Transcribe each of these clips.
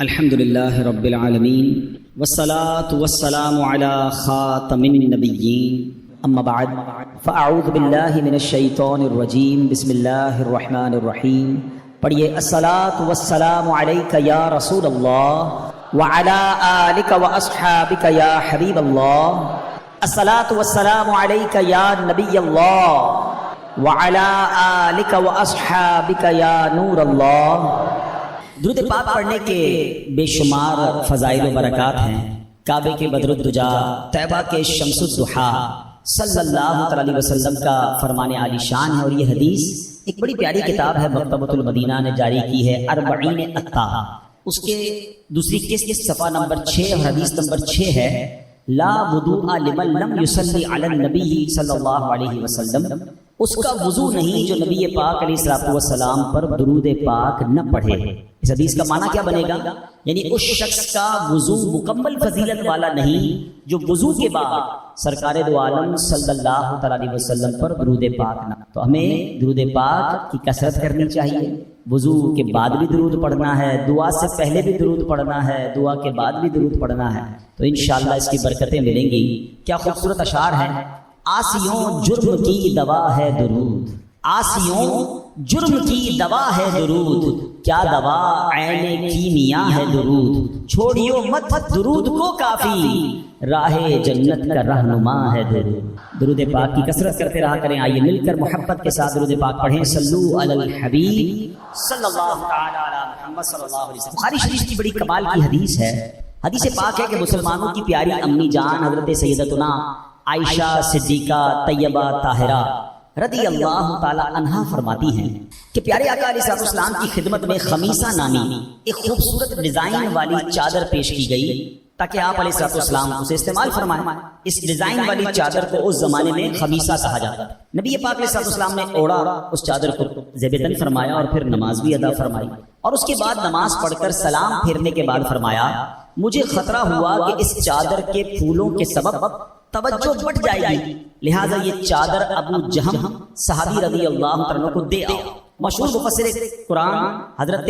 الحمدللہ رب العالمین والصلاة والسلام علی خاتم النبیین اما بعد فاعوذ باللہ من الشیطان الرجیم بسم اللہ الرحمن الرحیم پڑھیے الصلاة والسلام علیک یا رسول اللہ وعلی آلک واصحابک یا حبیب اللہ الصلاة والسلام علیک یا نبی اللہ وعلی آلک واصحابک یا نور اللہ۔ درود پاک پڑھنے کے بے شمار فضائل و برکات ہیں۔ کعبے کے بدر الدجا، طیبہ کے شمس الضحیٰ صلی اللہ علیہ وسلم کا فرمان عالی شان ہے، اور یہ حدیث ایک بڑی پیاری کتاب ہے، مکتبۃ المدینہ نے جاری کی ہے، 40 اطہار۔ اس کے دوسری قسط صفحہ نمبر 6 اور حدیث نمبر 6 ہے، لا وضوء لمن لم یصلی علی النبی صلی اللہ علیہ وسلم۔ اس کا وضو نہیں جو نبی پاک علیہ الصلوۃ والسلام پر درود پاک نہ پڑھے۔ اس حدیث کا معنی کیا بنے گا؟ یعنی اس شخص کا وضو مکمل فضیلت والا نہیں جو وضو کے بعد سرکار دو عالم صلی اللہ علیہ وسلم پر درود پاک نہ۔ تو ہمیں درود پاک کی کثرت کرنی چاہیے، وضو کے بعد بھی درود پڑھنا ہے، دعا سے پہلے بھی درود پڑھنا ہے، دعا کے بعد بھی درود پڑھنا ہے، تو انشاءاللہ اس کی برکتیں ملیں گی۔ کیا خوبصورت اشعار ہیں۔ آسیوں جرم کی دوا ہے درود، آسیوں جرم کی دوا ہے درود، کیا دوا عین کیمیا ہے درود، چھوڑیو مت درود کو کافی، راہ جنت کا رہنما ہے درود۔ درود پاک کی کثرت کرتے رہا کریں۔ آئیے مل کر محبت کے ساتھ درود پاک پڑھیں۔ صلو علی الحبیب صلی اللہ تعالی علی محمد صلی اللہ علیہ وسلم۔ بخاری شریف کی بڑی کمال کی حدیث ہے۔ حدیث پاک ہے کہ مسلمانوں کی پیاری امی جان حضرت سیدتنا عائشہ صدیقہ طیبہ طاہرہ رضی اللہ تعالی عنہا فرماتی ہیں کہ پیارے آقا علیہ السلام کی خدمت میں خمیسہ نامی ایک خوبصورت ڈیزائن والی چادر پیش کی گئی تاکہ آپ علیہ السلام اسے استعمال فرمائیں۔ اس ڈیزائن والی چادر کو اس زمانے میں خمیسہ کہا جاتا ہے۔ نبی پاک علیہ السلام نے اوڑا اس چادر کو زیب تن فرمایا اور پھر نماز بھی ادا فرمائی، اور اس کے بعد نماز پڑھ کر سلام پھیرنے کے بعد فرمایا، مجھے خطرہ ہوا کہ اس چادر کے پھولوں کے سبب توجہ بٹ جائے گی، لہٰذا یہ چادر ابو جہم صحابی رضی اللہ عنہ کو دے آؤ۔ مشہور مفسر قرآن حضرت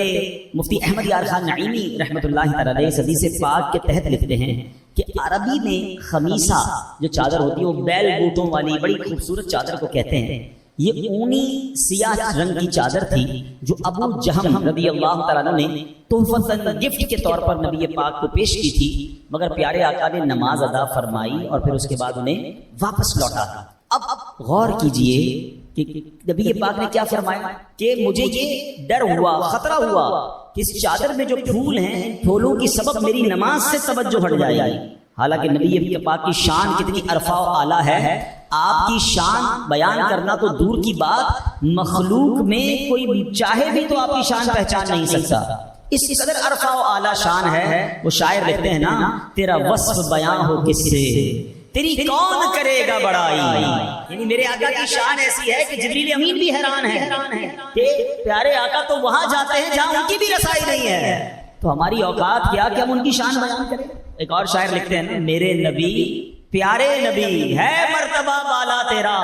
مفتی احمد یار خان نعیمی رحمۃ اللہ تعالی علیہ حدیث پاک کے تحت لکھتے ہیں کہ عربی میں خمیسہ جو چادر ہوتی ہے وہ بیل بوٹوں والی بڑی خوبصورت چادر کو کہتے ہیں۔ یہ اونی سیاہ رنگ کی چادر تھی جو ابو جہم رضی اللہ تعالیٰ عنہ نے تحفۃ گفٹ کے طور پر نبی پاک کو پیش کی تھی، مگر پیارے آقا نے نماز ادا فرمائی اور پھر اس کے بعد انہیں واپس لوٹا۔ اب غور کیجئے کہ نبی پاک نے کیا فرمایا کہ مجھے یہ ڈر ہوا، خطرہ ہوا کہ اس چادر میں جو پھول ہیں، پھولوں کی سبب میری نماز سے توجہ ہٹ جائے گی۔ حالانکہ نبی پاک کی شان کتنی عرفہ و اعلیٰ ہے، آپ کی شان بیان کرنا تو دور کی بات، مخلوق میں کوئی چاہے بھی تو آپ کی شان پہچان نہیں سکتا، اس قدر عرفہ و اعلیٰ شان ہے۔ وہ شاعر لکھتے ہیں نا، تیرا وصف بیاں ہو کس سے، تیری کون کرے گا بڑائی۔ یعنی میرے آقا کی شان ایسی ہے کہ جبریل امین بھی حیران ہے کہ پیارے آقا تو وہاں جاتے ہیں جہاں ان کی بھی رسائی نہیں ہے، تو ہماری اوقات کیا کہ ہم ان کی شان بیان کریں۔ ایک اور شاعر لکھتے ہیں نا، میرے نبی پیارے نبی ہے مرتبہ بالا تیرا،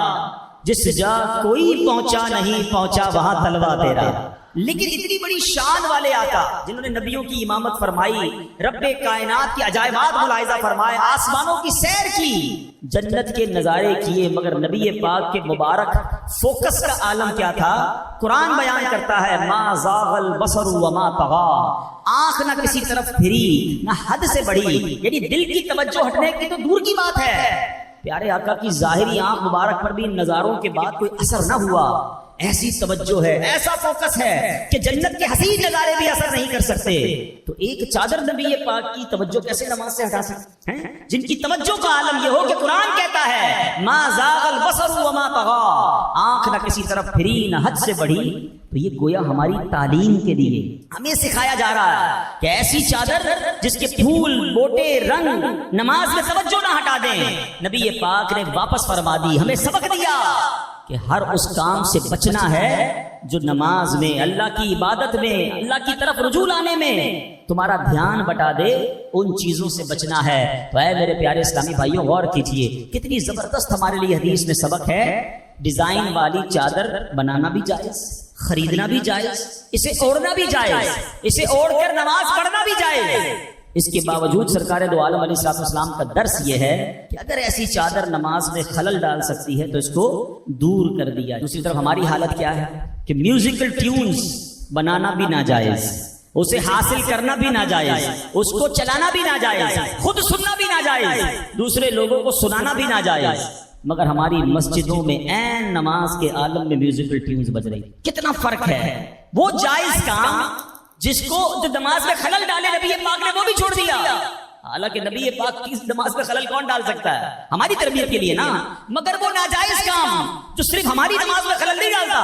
جس جا کوئی پہنچا نہیں پہنچا وہاں تلوا تیرا۔ لیکن اتنی بڑی شان والے آقا جنہوں نے نبیوں کی امامت فرمائی، رب کائنات کی عجائبات ملاحظہ فرمائے، آسمانوں کی سیر کی، جنت کے نظارے کیے، مگر نبی پاک کے مبارک فوکس کا عالم کیا تھا؟ قرآن بیان کرتا ہے، ما زاغ البصر وما طغى، آنکھ نہ کسی طرف پھری نہ حد سے بڑھی، یعنی دل کی توجہ ہٹنے کی تو دور کی بات ہے، پیارے آقا کی ظاہری آنکھ مبارک پر بھی ان نظاروں کے بعد کوئی اثر نہ ہوا۔ ایسی توجہ ہے، ایسا فوکس ہے کہ جنت کے حسین نظارے بھی اثر نہیں کر سکتے۔ تو ایک چادر نبی پاک کی توجہ کیسے نماز سے ہٹا سکتے ہیں؟ جن کی توجہ کا عالم یہ ہو کہ قرآن کہتا ہے، ما زاغ البصر وما طغى، آنکھ نہ کسی طرف پھری نہ حد سے بڑھی، تو یہ گویا ہماری تعلیم کے لیے ہمیں سکھایا جا رہا ہے کہ ایسی چادر جس کے پھول بوٹے رنگ نماز میں توجہ نہ ہٹا دیں۔ نبی پاک نے واپس فرما دی، ہمیں سبق دیا کہ ہر اس کام سے بچنا ہے جو نماز میں، اللہ کی عبادت میں، اللہ کی طرف رجوع لانے میں تمہارا دھیان بٹا دے، ان چیزوں سے بچنا ہے۔ تو اے میرے پیارے اسلامی بھائیوں، غور کیجئے کتنی زبردست ہمارے لیے حدیث میں سبق ہے۔ ڈیزائن والی چادر بنانا بھی جائز، خریدنا بھی جائز، اسے اوڑھنا بھی جائز، اسے اوڑھ کر نماز پڑھنا بھی جائز، اس کے باوجود سرکار دو عالم علیہ السلام کا درس یہ ہے کہ اگر ایسی چادر نماز میں خلل ڈال سکتی ہے تو اس کو دور کر دیا۔ دوسری طرف ہماری حالت کیا ہے کہ میوزیکل ٹیونز بنانا بھی ناجائز، اسے حاصل کرنا بھی ناجائز، اس کو چلانا بھی ناجائز، خود سننا بھی ناجائز، دوسرے لوگوں کو سنانا بھی ناجائز، مگر ہماری مسجدوں میں عین نماز کے عالم میں میوزیکل ٹیونز بج رہی۔ کتنا فرق ہے! وہ جائز کام جس کو جو نماز میں خلل ڈالے نبی پاک نے وہ بھی چھوڑ دیا، حالانکہ نبی پاک کی نماز میں خلل کون ڈال سکتا ہے؟ ہماری تربیت کے لیے نا، مگر وہ ناجائز کام جو صرف ہماری نماز میں خلل نہیں ڈالتا،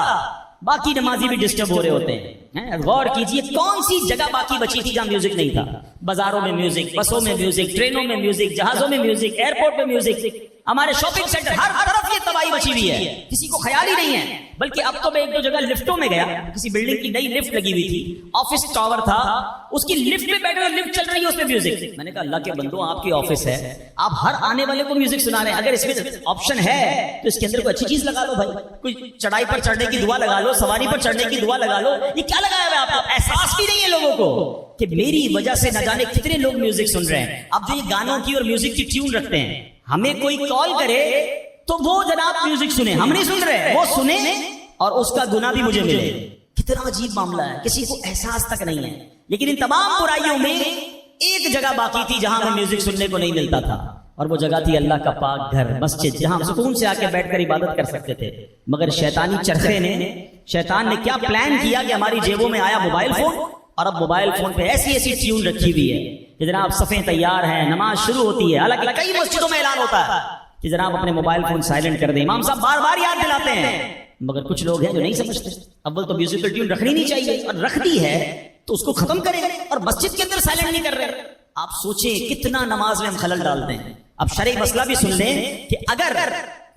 باقی نمازی بھی ڈسٹرب ہو رہے ہوتے ہیں۔ غور کیجئے کون سی جگہ باقی بچی تھی جہاں میوزک نہیں تھا؟ بازاروں میں میوزک، بسوں میں میوزک، ٹرینوں میں میوزک، جہازوں میں میوزک، ایئرپورٹ پہ میوزک، ہمارے شاپنگ سینٹر ہر طرف یہ تباہی بچی ہوئی ہے، کسی کو خیال ہی نہیں ہے۔ بلکہ اب تو میں ایک دو جگہ لفٹوں میں گیا، کسی بلڈنگ کی نئی لفٹ لگی ہوئی تھی، آفس ٹاور تھا، اس کی لفٹ پہ بیٹھے ہوئے لفٹ چل رہی ہے، اس پہ میوزک۔ میں نے کہا اللہ کے بندو، آپ کی آفس ہے، آپ ہر آنے والے کو میوزک سنا رہے ہیں، اگر اس میں آپشن ہے تو اس کے اندر کوئی اچھی چیز لگا لو بھائی، کوئی چڑھائی پر چڑھنے کی دعا لگا لو، سواری پر چڑھنے کی دعا لگا لو۔ یہ کیا لگایا ہوا ہے آپ کو؟ احساس بھی نہیں ہے لوگوں کو کہ میری وجہ سے نہ جانے کتنے لوگ میوزک سن رہے ہیں۔ اب جو یہ گانوں کی اور میوزک کی ٹیون رکھتے ہیں، ہمیں کوئی کال کرے تو وہ جناب میوزک سنے، ہم نہیں سن رہے، وہ سنے اور اس کا گناہ بھی مجھے ملے۔ کتنا عجیب معاملہ ہے، کسی کو احساس تک نہیں ہے۔ لیکن ان تمام برائیوں میں ایک جگہ باقی تھی جہاں ہمیں میوزک سننے کو نہیں ملتا تھا، اور وہ جگہ تھی اللہ کا پاک گھر، مسجد، جہاں ہم سکون سے آ کے بیٹھ کر عبادت کر سکتے تھے۔ مگر شیطانی چرخے نے، شیطان نے کیا پلان کیا کہ ہماری جیبوں میں آیا موبائل فون، اور اب موبائل فون پہ ایسی ایسی ٹیون رکھی ہوئی ہے کہ جناب صفیں تیار ہیں، نماز شروع ہوتی ہے، حالانکہ کئی مسجدوں میں اعلان ہوتا ہے کہ جناب اپنے موبائل فون سائلنٹ کر دیں، امام صاحب بار بار یاد دلاتے ہیں، مگر کچھ لوگ ہیں جو نہیں سمجھتے۔ اول تو میوزیکل ٹیون رکھنی نہیں چاہیے، اور رکھ دی ہے تو اس کو ختم کریں، اور مسجد کے اندر سائلنٹ نہیں کر رہے۔ آپ سوچیں کتنا نماز میں ہم خلل ڈالتے ہیں۔ اب شرعی مسئلہ بھی سن لیں کہ اگر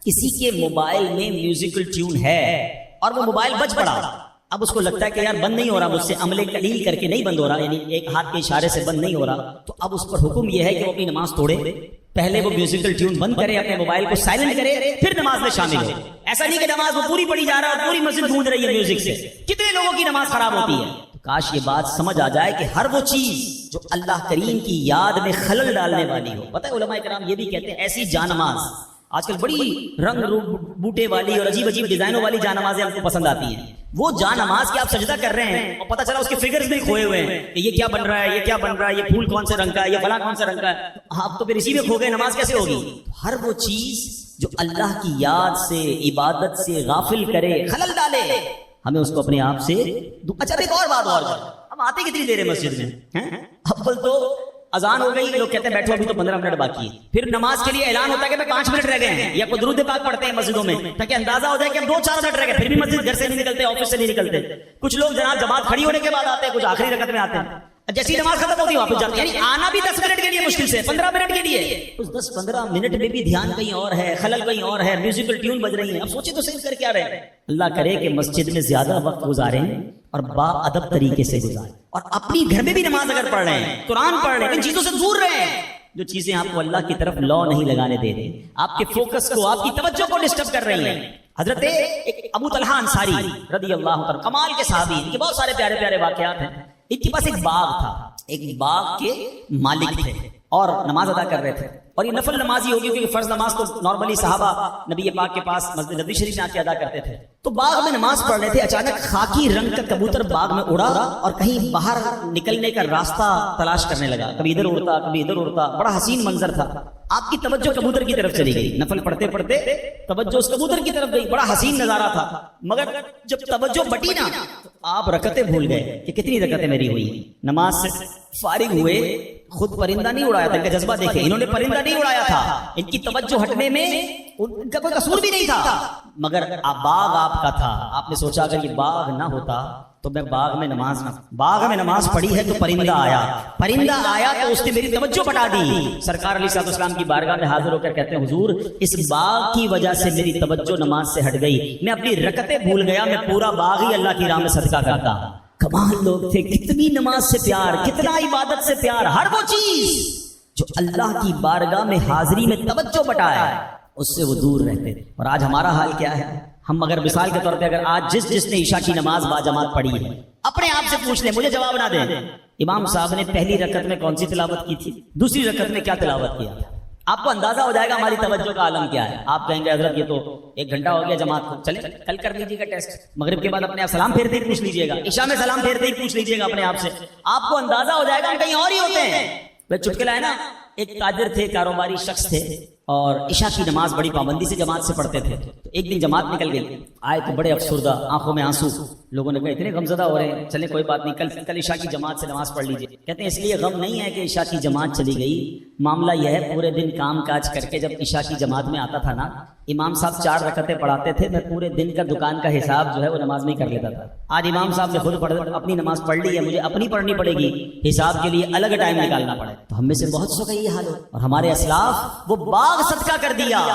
کسی کے موبائل میں میوزیکل ٹیون ہے اور وہ موبائل بج پڑا، اب اس کو لگتا ہے کہ یار بند نہیں ہو رہا مجھ سے، عمل قلیل کر کے نہیں بند ہو رہا، یعنی ایک ہاتھ کے اشارے سے بند نہیں ہو رہا، تو اب اس پر حکم یہ ہے کہ وہ اپنی نماز توڑے، پہلے وہ میوزیکل ٹیون بند کرے، اپنے موبائل کو سائلنٹ کرے، پھر نماز میں شامل ہو۔ ایسا نہیں کہ نماز وہ پوری پڑھی جا رہا ہے اور پوری مسجد گونج رہی ہے میوزک سے، کتنے لوگوں کی نماز خراب ہوتی ہے۔ تو کاش یہ بات سمجھ آ جائے کہ ہر وہ چیز جو اللہ کریم کی یاد میں خلل ڈالنے والی ہو۔ پتہ ہے علماء کرام یہ بھی کہتے ہیں ایسی جا نماز، آج کل بڑی رنگ روپ بوٹے والی اور عجیب عجیب ڈیزائنوں والی جا نمازیں ہم کو پسند آتی ہیں، وہ جا نماز کہ آپ سجدہ کر رہے ہیں اور پتہ چلا اس کے فگرز نہیں کھوئے ہوئے ہیں کہ یہ کیا بن رہا ہے، یہ کیا بن رہا ہے، یہ پھول کون سے رنگ کا ہے، یہ فلاں کون سے رنگ کا ہے، آپ تو پھر اسی میں کھو گئے، نماز کیسے ہوگی؟ ہر وہ چیز جو اللہ کی یاد سے، عبادت سے غافل کرے، خلل ڈالے، ہمیں اس کو اپنے آپ سے۔ اچھا ایک اور بات، اور ہم آتے کتنی دیر ہے مسجد میں؟ اول تو اذان ہو گئی، لوگ کہتے ہیں بیٹھو ابھی تو 15 منٹ باقی ہے، پھر نماز کے لیے اعلان ہوتا ہے کہ میں 5 منٹ رہ گئے ہیں، یا کوئی درود پاک پڑھتے ہیں مسجدوں میں تاکہ اندازہ ہو جائے کہ ہم 2-4 منٹ رہ گئے، پھر بھی مسجد گھر سے نہیں نکلتے، آفس سے نہیں نکلتے۔ کچھ لوگ جناب جماعت کھڑی ہونے کے بعد آتے ہیں، کچھ آخری رکعت میں آتے ہیں، جیسی نماز ختم ہوتی ہے واپس جاتے ہیں، یعنی آنا بھی 10 منٹ کے لیے مشکل سے 15 منٹ کے لیے، اس 10-15 منٹ میں بھی دھیان کہیں اور ہے، خلل کہیں اور ہے، میوزیکل ٹیون بج رہی ہے۔ اب سوچے تو صحیح کر کیا رہے ہیں؟ اللہ کرے کہ مسجد میں زیادہ وقت گزاریں اور با ادب طریقے سے گزاریں، اور اپنی گھر میں بھی نماز اگر پڑھ رہے ہیں، قرآن پڑھ رہے ہیں، ان چیزوں سے دور رہیں جو چیزیں آپ کو اللہ کی طرف لو نہیں لگانے دے رہی، آپ کے فوکس کو، آپ کی توجہ کو ڈسٹرب کر رہی ہیں۔ حضرت ابو طلحہ انصاری رضی اللہ عنہ، کمال کے صحابی، ان کے بہت سارے پیارے پیارے واقعات ہیں۔ ان کے پاس ایک باغ تھا، ایک باغ کے مالک تھے اور نماز ادا کر رہے تھے، اور یہ نفل نمازی ہوگی کیونکہ فرض نماز تو نارملی صحابہ نبی پاک کے پاس مسجد نبوی شریف میں آ کے ادا کرتے تھے۔ تو باغ میں نماز پڑھ رہے تھے، اچانک خاکی رنگ کا کبوتر باغ میں اڑا اور کہیں باہر نکلنے کا راستہ تلاش کرنے لگا، کبھی ادھر اڑتا کبھی ادھر اڑتا، بڑا حسین منظر تھا۔ آپ کی توجہ کبوتر کی طرف چلی گئی، نفل پڑھتے پڑھتے توجہ اس کبوتر کی طرف گئی، بڑا حسین نظارہ تھا، مگر جب توجہ بٹی نا تو آپ رکعتیں بھول گئے کہ کتنی رکعتیں میری ہوئی۔ نماز سے فارغ ہوئے، خود پرندہ نہیں اڑایا تھا، ان کا جذبہ دیکھیں، انہوں نے پرندہ نہیں اڑایا تھا، ان کی توجہ ہٹنے میں ان کا کوئی قصور بھی نہیں تھا، مگر باغ آپ کا تھا۔ آپ نے سوچا اگر یہ باغ نہ ہوتا تو میں باغ میں نماز پڑھی ہے تو پرندہ آیا تو اس نے میری توجہ بٹا دی۔ سرکار علیہ السلام کی بارگاہ میں حاضر ہو کر کہتے ہیں حضور اس باغ کی وجہ سے میری توجہ نماز سے ہٹ گئی، میں اپنی رکعتیں بھول گیا، میں پورا باغ ہی اللہ کی راہ میں صدقہ کرتا۔ کمال لوگ تھے، کتنی نماز سے پیار، کتنا عبادت سے پیار، ہر وہ چیز جو اللہ کی بارگاہ میں حاضری میں توجہ بٹائے اس سے وہ دور رہتے تھے۔ اور آج ہمارا حال کیا ہے؟ ہم اگر مثال کے طور پہ اگر آج جس نے عشاء کی نماز باجماعت پڑھی ہے اپنے آپ سے پوچھ لیں، مجھے جواب نہ دیں امام صاحب نے پہلی رکعت میں کون سی تلاوت کی تھی، دوسری رکعت میں کیا تلاوت کیا، آپ کو اندازہ ہو جائے گا ہماری توجہ کا عالم کیا ہے۔ آپ کہیں گے حضرت یہ تو 1 گھنٹہ ہو گیا جماعت کو، چلیں کل کر لیجیے گا ٹیسٹ، مغرب کے بعد اپنے آپ سلام پھیرتے ہی پوچھ لیجیے گا، عشاء میں سلام پھیرتے ہی پوچھ لیجیے گا اپنے آپ سے، آپ کو اندازہ ہو جائے گا ہم کہیں اور ہی ہوتے ہیں۔ وہ چٹکلا ہے نا، ایک تاجر تھے، کاروباری شخص تھے، اور عشاء کی نماز بڑی پابندی سے جماعت سے پڑھتے تھے۔ تو ایک دن جماعت نکل گئی، آئے تو بڑے افسردہ، آنکھوں میں آنسو، لوگوں نے کہا اتنے غمزدہ ہو رہے ہیں، چلیں کوئی بات نہیں، کل عشاء کی جماعت سے نماز پڑھ لیجیے۔ کہتے ہیں اس لیے غم نہیں ہے کہ عشاء کی جماعت چلی گئی، معاملہ یہ ہے پورے دن کام کاج کر کے جب عشاء کی جماعت میں آتا تھا نا، امام صاحب 4 رکعتیں پڑھاتے تھے، میں پورے دن کا دکان کا حساب جو ہے وہ نماز میں کر لیتا تھا۔ آج امام صاحب نے خود اپنی نماز پڑھ لی ہے، مجھے اپنی پڑھنی پڑے گی، حساب کے لیے الگ ٹائم نکالنا پڑے۔ تو ہم میں سے بہت سو کا یہ حال ہو، اور ہمارے اسلاف وہ باغ صدقہ کر دیا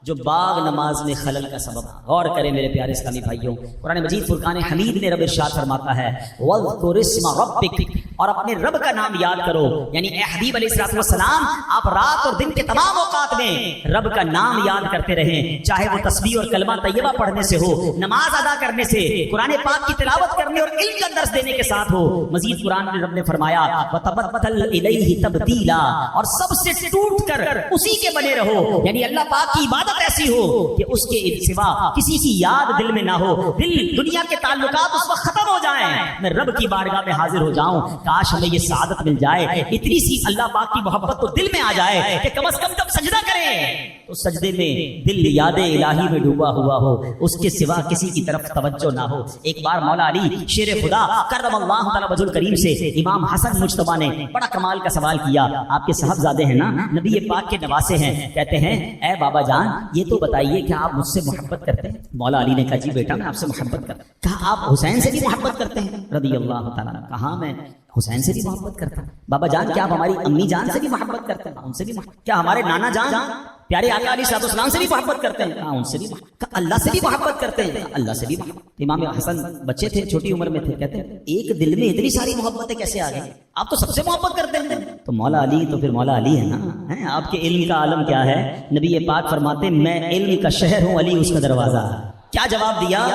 جو باغ نماز میں خلل کا سبب۔ غور کریں میرے پیارے اسلامی بھائیوں، قرآن مجید فرقان حمید میں رب ارشاد فرماتا ہے وَاذْكُرِ اسْمَ رَبِّكَ، اور اپنے رب کا نام یاد کرو، یعنی اے حبیب علیہ الصلوۃ والسلام آپ رات اور دن کے تمام اوقات میں رب کا نام یاد کرتے رہیں، چاہے وہ تسبیح اور کلمہ طیبہ پڑھنے سے ہو، نماز ادا کرنے سے، قرآن پاک کی تلاوت کرنے اور علم کا درس دینے کے ساتھ ہو۔ مزید قرآن میں رب نے فرمایا وَتَبَتَّلْ إِلَيْهِ تَبْتِيلًا، اور سب سے ٹوٹ کر اسی کے بنے رہو، یعنی اللہ پاک کی عبادت ایسی ہو کہ اس کے سوا کسی کی یاد دل میں نہ ہو، دل دنیا کے تعلقات اس وقت ختم ہو جائیں، میں رب کی بارگاہ میں حاضر ہو جاؤں۔ کاش ہمیں یہ سعادت مل جائے، اتنی سی اللہ پاک کی محبت تو دل میں آ جائے کہ کم از کم جب سجدہ کریں تو سجدے میں دل یاد الہی میں ڈوبا ہوا ہو، اس کے سوا کسی کی طرف توجہ نہ ہو۔ ایک بار مولا علی شیر خدا کرم اللہ تعالی وجہ الکریم سے امام حسن مجتبیٰ نے بڑا کمال کا سوال کیا، آپ کے صاحبزادے ہیں نا، نبی پاک کے نواسے ہیں، کہتے ہیں اے بابا جان یہ تو بتائیے کہ آپ مجھ سے محبت کرتے ہیں؟ مولا علی نے کہا جی بیٹا میں آپ سے محبت کرتا ہوں۔ کہا آپ حسین سے بھی محبت کرتے ہیں رضی اللہ تعالیٰ؟ کہا میں حسین سے بھی محبت کرتا ہوں۔ بابا جان کیا آپ ہماری امی جان سے بھی محبت کرتے ہیں؟ ان سے بھی محبت۔ کیا ہمارے نانا جان پیارے آقا علیہ السلام سے بھی محبت کرتے ہیں؟ ان سے بھی محبت۔ اللہ سے بھی محبت کرتے ہیں؟ اللہ سے بھی محبت۔ امام حسن بچے تھے، چھوٹی عمر میں تھے، کہتے ہیں ایک دل میں اتنی ساری محبتیں کیسے آ گئی؟ آپ تو سب سے محبت کرتے ہیں۔ تو مولا علی تو پھر مولا علی ہے نا، آپ کے علم کا عالم کیا ہے؟ نبی پاک فرماتے میں علم کا شہر ہوں، علی اس کا دروازہ۔ کیا جواب دیا؟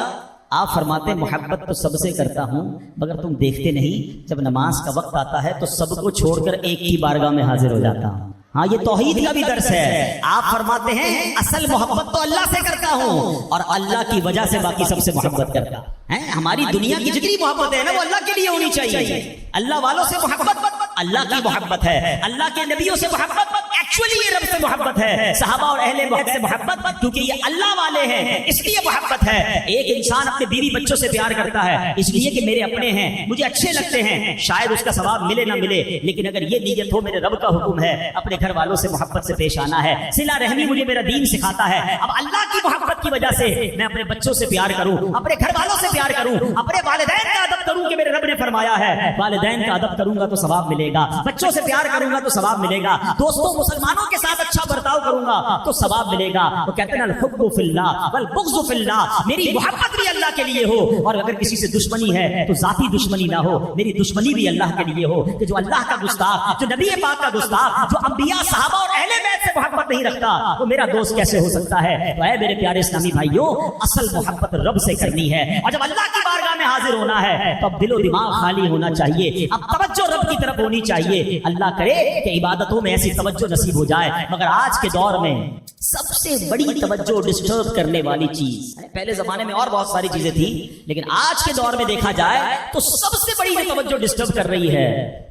آپ فرماتے محبت تو سب سے کرتا ہوں مگر تم دیکھتے نہیں، جب نماز کا وقت آتا ہے تو سب کو چھوڑ کر ایک ہی بارگاہ میں حاضر ہو جاتا ہوں۔ ہاں یہ توحید کا بھی درس ہے۔ آپ فرماتے ہیں اصل محبت تو اللہ سے کرتا ہوں اور اللہ کی وجہ سے باقی سب سے محبت کرتا ہے۔ ہماری دنیا کی جتنی محبت ہے نا وہ اللہ کے لیے ہونی چاہیے۔ اللہ والوں سے محبت اللہ کی محبت ہے، اللہ کے نبیوں سے محبت ایکچولی یہ رب سے محبت ہے، صحابہ اور اہل بیت سے محبت کیونکہ یہ اللہ والے ہیں اس لیے محبت ہے۔ ایک انسان اپنے بیوی بچوں سے پیار کرتا ہے اس لیے کہ میرے اپنے ہیں، مجھے اچھے لگتے ہیں، شاید اس کا ثواب ملے نہ ملے، لیکن اگر یہ نیت ہو میرے رب کا حکم ہے اپنے گھر والوں سے محبت سے پیش آنا ہے، صلہ رحمی مجھے میرا دین سکھاتا ہے، اب اللہ کی محبت کی وجہ سے میں اپنے بچوں سے پیار کروں، اپنے گھر والوں سے پیار کروں، اپنے والدین کا ادب کروں کہ میرے رب نے فرمایا ہے والدین کا ادب کروں گا تو ثواب ملے گا، بچوں سے پیار کروں گا تو ثواب ملے گا، دوستوں مسلمانوں کے ساتھ اچھا برتاؤ کروں گا تو ثواب ملے گا۔ وہ کہتے ہیں الحب فی اللہ والبغض فی اللہ، میری محبت بھی اللہ کے لیے ہو اور اگر کسی سے دشمنی ہے تو ذاتی دشمنی نہ ہو، میری دشمنی بھی اللہ کے لیے ہو کہ جو اللہ کا گستاخ، جو نبی پاک کا گستاخ، جو انبیاء صحابہ اور اہل بیت سے محبت نہیں رکھتا وہ میرا دوست کیسے ہو سکتا ہے؟ تو اے میرے پیارے اسلامی بھائیوں اصل محبت رب سے کرنی ہے، اور جب اللہ کی بارگاہ میں حاضر ہونا ہے تو اب دل و دماغ خالی ہونا چاہیے، اب توجہ رب کی طرف ہونی چاہیے۔ اللہ کرے کہ عبادتوں میں ایسی توجہ نصیب ہو جائے، مگر آج کے دور میں سب سے بڑی توجہ ڈسٹرب کرنے والی چیز، پہلے زمانے میں اور بہت ساری چیزیں تھی لیکن آج کے دور میں دیکھا جائے تو سب سے بڑی توجہ ڈسٹرب کر رہی ہے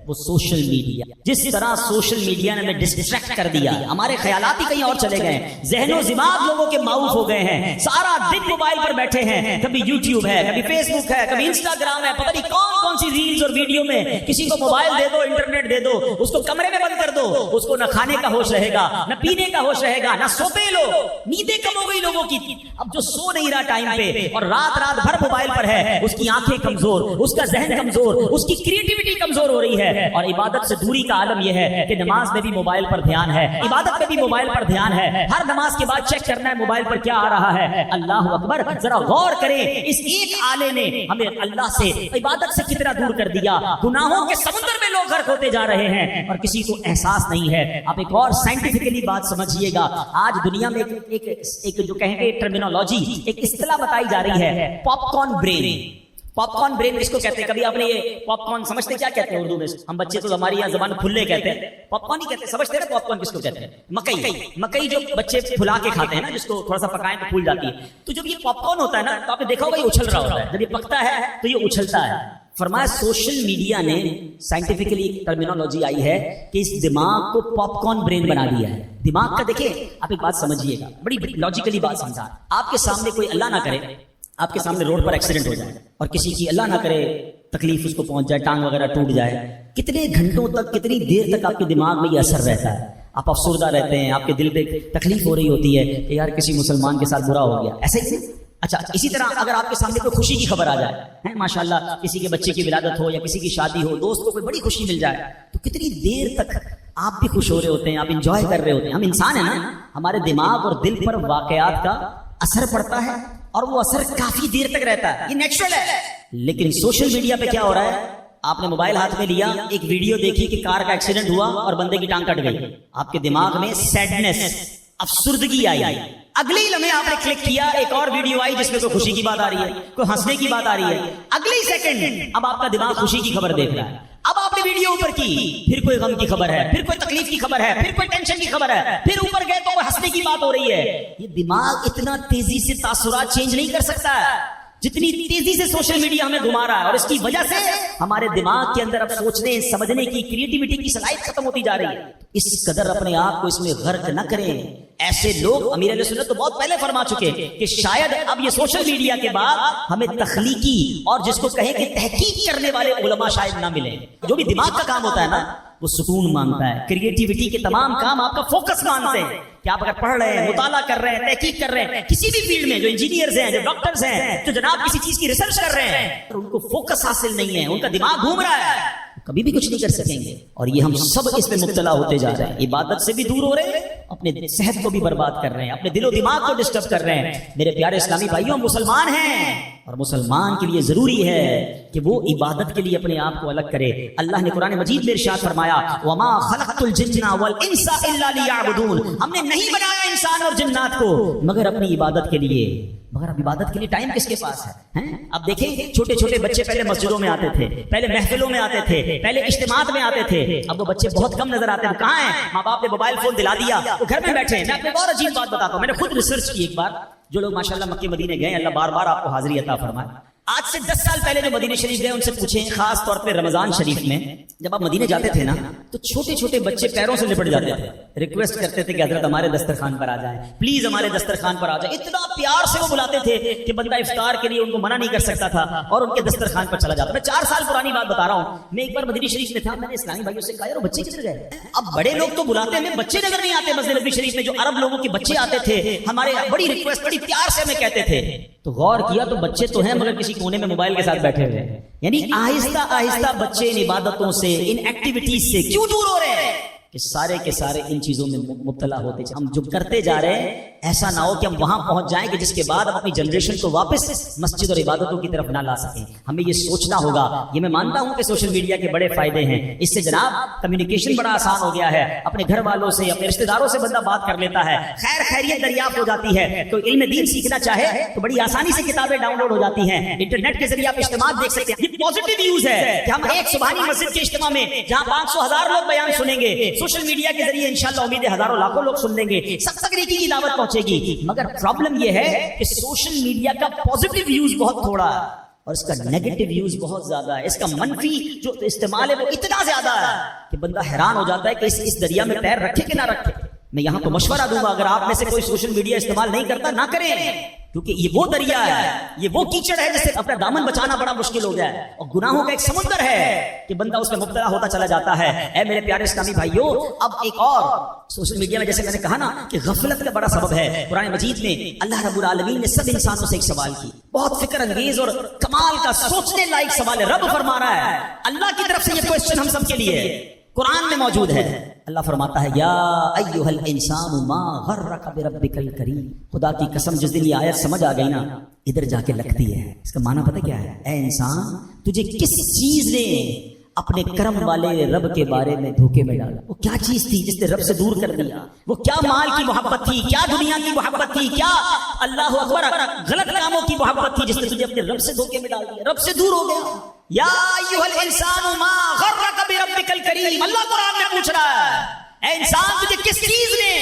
وہ سوشل میڈیا۔ جس طرح سوشل میڈیا نے ہمیں ڈسٹریکٹ کر دیا، ہمارے خیالات ہی کہیں اور چلے گئے، ذہن و دماغ لوگوں کے معاف ہو گئے ہیں، سارا دن موبائل پر بیٹھے ہیں، کبھی یوٹیوب ہے، کبھی فیس بک ہے، کبھی انسٹاگرام ہے، پتہ نہیں کون کون سی ریلز اور ویڈیو میں کسی کو موبائل دے دو، انٹرنیٹ دے دو، اس کو کمرے میں بند کر دو، اس کو نہ کھانے کا ہوش رہے گا، نہ پینے کا ہوش رہے گا، نہ سوتے لو، نیندیں کم ہو گئی لوگوں کی، اب جو سو نہیں رہا ٹائم پہ اور رات رات بھر موبائل پر ہے اس کی آنکھیں کمزور، اس کا ذہن کمزور، اس کی کریٹیوٹی کمزور ہو رہی ہے، اور عبادت سے دوری کا عالم یہ ہے کہ نماز میں بھی موبائل پر دھیان ہے، عبادت میں بھی موبائل پر دھیان ہے، ہر نماز کے بعد چیک کرنا ہے موبائل پر کیا آ رہا ہے۔ اللہ اکبر، ذرا غور کریں اس ایک آلے نے ہمیں اللہ سے عبادت سے کتنا دور کر دیا، گناہوں کے سمندر میں لوگ غرق ہوتے جا رہے ہیں اور کسی کو احساس نہیں ہے. آپ ایک اور سائنٹیفکلی بات سمجھیے گا. آج دنیا میں ایک جو کہیں گے ٹرمینالوجی، ایک اصطلاح بتائی جا رہی ہے، پاپ کارن برین. پاپ کارن برین اس کو کہتے ہیں. کبھی آپ نے یہ پاپ کارن سمجھتے کیا کہتے ہیں اردو میں؟ ہم بچے تو ہماری یہاں زبان پھلے کہتے ہیں، پاپ کارن ہی کہتے ہیں. سمجھتے ہیں نا پاپ کارن کس کو کہتے ہیں؟ مکئی جو بچے پھلا کے کھاتے ہیں نا، جس کو تھوڑا سا پکائیں تو پھول جاتی ہے. تو جب یہ پاپ کارن ہوتا ہے نا تو آپ نے دیکھا ہوگا یہ اچھل رہا ہوتا ہے. جب یہ پکتا ہے تو یہ اچھلتا ہے. فرمایا سوشل میڈیا نے سائنٹیفکلی ٹرمینالوجی آئی ہے کہ اس دماغ کو پاپ کارن برین بنا دیا ہے. دماغ کا دیکھیں آپ ایک بات سمجھیے گا، بڑی لاجیکلی بات سمجھا. آپ کے سامنے کوئی اللہ نہ کرے آپ کے سامنے روڈ پر ایکسیڈنٹ ہو جائے اور کسی کی اللہ نہ کرے تکلیف اس کو پہنچ جائے، ٹانگ وغیرہ ٹوٹ جائے، کتنے گھنٹوں تک، کتنی دیر تک آپ کے دماغ میں یہ اثر رہتا ہے؟ آپ افسردہ رہتے ہیں، آپ کے دل پہ تکلیف ہو رہی ہوتی ہے کہ یار کسی مسلمان کے ساتھ برا ہو گیا. ایسا ہی. اچھا اسی طرح اگر آپ کے سامنے کوئی خوشی کی خبر آ جائے، ماشاءاللہ کسی کے بچے کی ولادت ہو یا کسی کی شادی ہو، دوست کو کوئی بڑی خوشی مل جائے، تو کتنی دیر تک آپ بھی خوش ہو رہے ہوتے ہیں، آپ انجوائے کر رہے ہوتے ہیں. ہم انسان ہیں نا، ہمارے دماغ اور دل پر واقعات کا اثر پڑتا ہے اور وہ اثر کافی دیر تک رہتا ہے، یہ نیچرل ہے. لیکن سوشل میڈیا پہ کیا ہو رہا ہے؟ آپ نے موبائل ہاتھ میں لیا، ایک ویڈیو دیکھی کہ کار کا ایکسیڈنٹ ہوا اور بندے کی ٹانگ کٹ گئی، آپ کے دماغ میں سیڈنس، افسردگی آئی. اگلے ہی لمحے آپ نے کلک کیا، ایک اور ویڈیو آئی جس میں کوئی خوشی کی بات آ رہی ہے، کوئی ہنسنے کی بات آ رہی ہے. اگلے ہی سیکنڈ اب آپ کا دماغ خوشی کی خبر دیکھ رہا ہے. اب آپ نے ویڈیو اوپر کی، پھر کوئی غم کی خبر ہے، پھر کوئی تکلیف کی خبر ہے، پھر کوئی ٹینشن کی خبر ہے، پھر اوپر گئے تو کوئی ہنسنے کی بات ہو رہی ہے. یہ دماغ اتنا تیزی سے تاثرات چینج نہیں کر سکتا جتنی تیزی سے سوشل میڈیا ہمیں گھما رہا ہے. اور اس کی وجہ سے ہمارے دماغ کے اندر اب سوچنے سمجھنے کی، کریٹیوٹی کی صلاحیت ختم ہوتی جا رہی ہے. اس قدر اپنے آپ کو اس میں غرق نہ کریں. ایسے لوگ امیر علیہ سنت تو بہت پہلے فرما چکے کہ شاید اب یہ سوشل میڈیا کے بعد ہمیں تخلیقی اور جس کو کہیں کہ تحقیق کرنے والے علماء شاید نہ ملیں. جو بھی دماغ کا کام ہوتا ہے نا وہ سکون مانگتا ہے. کریٹیوٹی کے تمام کام آپ کا فوکس مانگتے ہیں کہ آپ اگر پڑھ رہے ہیں، مطالعہ کر رہے ہیں، تحقیق کر رہے ہیں کسی بھی فیلڈ میں، جو انجینئرز ہیں، جو ڈاکٹرز ہیں، جو جناب کسی چیز کی ریسرچ کر رہے ہیں، ان کو فوکس حاصل نہیں ہے، ان کا دماغ گھوم رہا ہے، کبھی بھی کچھ نہیں کر سکیں گے. اور یہ ہم سب اس میں مبتلا ہوتے جا رہے ہیں. عبادت سے بھی دور ہو رہے ہیں، اپنے صحت کو بھی برباد کر رہے ہیں، اپنے دل و دماغ کو ڈسٹرب کر رہے ہیں. میرے پیارے اسلامی بھائیوں، مسلمان ہیں اور مسلمان کے لیے ضروری ہے کہ وہ عبادت کے لیے اپنے آپ کو الگ کرے. اللہ نے قرآن مجید میں ارشاد فرمایا، وَمَا خَلَقْتُ الْجِنَّ وَالْإِنسَ إِلَّا لِيَعْبُدُونَ. ہم نے نہیں بنایا انسان اور جنات کو مگر اپنی عبادت کے لیے. مگر اب عبادت کے لیے ٹائم کس کے پاس ہے؟ اب دیکھیں چھوٹے چھوٹے بچے پہلے مسجدوں میں آتے تھے، پہلے محفلوں میں آتے تھے، پہلے اجتماعات میں آتے تھے. اب وہ بچے بہت کم نظر آتے ہیں. کہاں ہیں؟ ماں باپ نے موبائل فون دلا دیا، وہ گھر میں بیٹھے ہیں. میں آپ کو ایک اور عجیب بات بتاتا ہوں. میں نے خود ریسرچ کی ایک بار. جو لوگ ماشاءاللہ مکے مدینے گئے، اللہ بار بار آپ کو حاضری عطا فرمائے. آج سے 10 سال پہلے جو مدینے شریف گئے ان سے پوچھیں، خاص طور پہ رمضان شریف میں جب آپ مدینے جاتے تھے نا تو چھوٹے چھوٹے بچے پیروں سے لپٹ جاتے تھے، ریکویسٹ کرتے تھے کہ حضرت ہمارے دسترخوان پر آ جائیں، پلیز ہمارے دسترخوان پر آ جائیں. اتنا پیار سے وہ بلاتے تھے کہ بندہ افطار کے لیے ان کو منع نہیں کر سکتا تھا اور ان کے دسترخوان پر چلا جاتا. میں 4 سال پرانی بات بتا رہا ہوں. میں ایک بار مدینے شریف میں تھا، میں نے اسلامی بھائیوں سے کہا یار وہ بچے کدھر گئے؟ اب بڑے لوگ تو بلاتے ہیں، بچے نظر نہیں آتے. مسجد نبوی شریف میں جو عرب لوگوں کے بچے آتے تھے، ہمارے بڑی ریکویسٹ، بڑی پیار سے ہمیں کہتے تھے. تو غور کیا تو بچے تو ہیں مگر کسی کونے میں موبائل کے ساتھ بیٹھے ہوئے ہیں. یعنی آہستہ آہستہ بچے ان عبادتوں سے، ان ایکٹیویٹیز سے کیوں دور ہو رہے ہیں کہ سارے کے سارے ان چیزوں میں مبتلا ہوتے جائیں. ہم جو کرتے جا رہے ہیں ایسا نہ ہو کہ ہم وہاں پہنچ جائیں کہ جس کے بعد ہم اپنی جنریشن کو واپس مسجد اور عبادتوں کی طرف نہ لا سکیں. ہمیں یہ سوچنا ہوگا. یہ میں مانتا ہوں کہ سوشل میڈیا کے بڑے فائدے ہیں. اس سے جناب کمیونیکیشن بڑا آسان ہو گیا ہے. اپنے گھر والوں سے، اپنے رشتہ داروں سے بندہ بات کر لیتا ہے، خیر خیریت دریافت ہو جاتی ہے. تو علم دین سیکھنا چاہے تو بڑی آسانی سے کتابیں ڈاؤن لوڈ ہو جاتی ہیں. انٹرنیٹ کے ذریعے آپ اجتماع دیکھ سکتے ہیں. یہ پازیٹیو یوز ہے کہ ہم ایک سبحانی مسجد کے اجتماع میں جہاں 500,000 لوگ بیان سنیں گے، سوشل میڈیا کے ذریعے انشاءاللہ امید ہے ہزاروں لاکھوں لوگ سن لیں گے، سب تک نیکی کی دعوت پہنچے گی. مگر پرابلم یہ ہے کہ سوشل میڈیا کا پازیٹیو یوز بہت تھوڑا ہے اور اس کا نیگیٹو یوز بہت زیادہ ہے. اس کا منفی جو استعمال ہے وہ اتنا زیادہ ہے کہ بندہ حیران ہو جاتا ہے کہ اس دریا میں پیر رکھے کہ نہ رکھے. میں یہاں تو مشورہ دوں گا، اگر آپ میں سے کوئی سوشل میڈیا استعمال نہیں کرتا نہ کریں، کیونکہ یہ وہ دریا ہے، یہ وہ کیچڑ ہے جس سے اپنا دامن بچانا بڑا مشکل ہو گیا ہے اور گناہوں کا ایک سمندر ہے کہ بندہ اس میں مبتلا ہوتا چلا جاتا ہے. اے میرے پیارے اسلامی بھائیوں، اب ایک اور سوشل میڈیا میں جیسے میں نے کہا نا کہ غفلت کا بڑا سبب ہے. قرآن مجید میں اللہ رب العالمین نے سب انسانوں سے ایک سوال کی، بہت فکر انگیز اور کمال کا سوچنے لائق سوال ہے. رب فرما رہا ہے، اللہ کی طرف سے یہ کوسچن ہم سب کے لیے قرآن میں موجود ہے. اللہ فرماتا ہے یا ایھا الانسان ما غرک بربک الکریم. خدا کی قسم جس دن یہ آیت سمجھ آ گئی نا ادھر جا کے لگتی ہے. اس کا معنی پتہ کیا ہے؟ اے انسان، تجھے کس چیز نے اپنے کرم والے رب کے بارے میں دھوکے میں ڈالا. وہ کیا چیز تھی جس نے رب سے دور کر دیا؟ وہ کیا مال کی محبت تھی، کیا دنیا کی محبت تھی، کیا اللہ اکبر غلط کاموں کی محبت تھی جس نے تجھے اپنے رب سے دھوکے میں ڈال دیا، رب سے دور ہو گیا. یا ایھا الانسان ما غرک بربک الکریم، اللہ قرآن میں پوچھ رہا ہے اے انسان تجھے کس چیز نے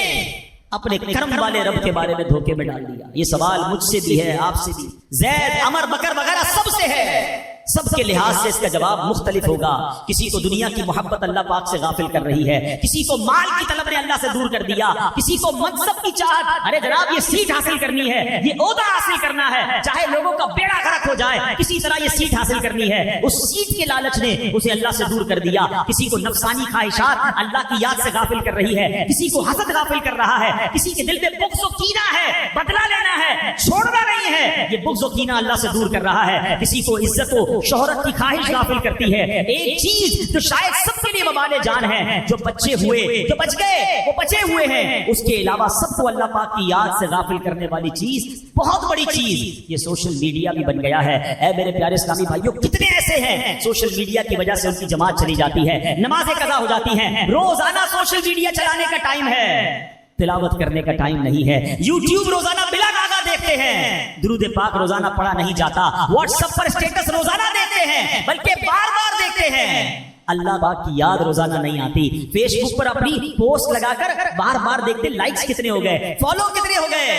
اپنے کرم والے رب کے بارے میں دھوکے میں ڈال دیا؟ یہ سوال مجھ سے بھی ہے، آپ سے بھی، زید، عمر، بکر وغیرہ سب سے ہے. سب کے لحاظ سے اس کا جواب مختلف ہوگا. کسی کو دنیا کی محبت اللہ پاک سے غافل کر رہی ہے، کسی کو مال کی طلب نے اللہ سے دور کر دیا، کسی کو منصب کی چاہت، ارے جناب یہ سیٹ حاصل کرنی ہے، یہ عہدہ حاصل کرنا ہے، چاہے لوگوں کا بیڑا غرق ہو جائے کسی طرح یہ سیٹ حاصل کرنی ہے. اس سیٹ کے لالچ نے اسے اللہ سے دور کر دیا. کسی کو نفسانی خواہشات اللہ کی یاد سے غافل کر رہی ہے، کسی کو حسد غافل کر رہا ہے، کسی کے دل میں بغض و کینہ ہے، بدلہ لینا ہے، چھوڑنا نہیں ہے، یہ بغض و کینہ اللہ سے دور کر رہا ہے. کسی کو عزت و شہرت کی خواہش غافل کرتی ہے. ایک چیز جو شاید سب کے لیے وبال جان ہے، جو بچے ہوئے، جو بچ گئے، وہ بچے ہوئے ہیں، اس کے علاوہ سب کو اللہ پاک کی یاد سے غافل کرنے والی چیز، بہت بڑی چیز، یہ سوشل میڈیا بھی بن گیا ہے. اے میرے پیارے اسلامی بھائیوں، کتنے ایسے ہیں سوشل میڈیا کی وجہ سے ان کی جماعت چلی جاتی ہے، نمازیں قضا ہو جاتی ہیں. روزانہ سوشل میڈیا چلانے کا ٹائم ہے، تلاوت کرنے کا ٹائم نہیں ہے. یوٹیوب روزانہ بلا ناغہ دیکھتے ہیں، درود پاک روزانہ پڑھا نہیں جاتا، واٹس ایپ پر اسٹیٹس روزانہ دیکھتے ہیں بلکہ بار بار دیکھتے ہیں. اللہ پاک کی یاد روزانہ نہیں آتی. فیس بک پر اپنی پوسٹ لگا کر بار بار دیکھتے لائکس کتنے ہو گئے، فالو کتنے ہو گئے.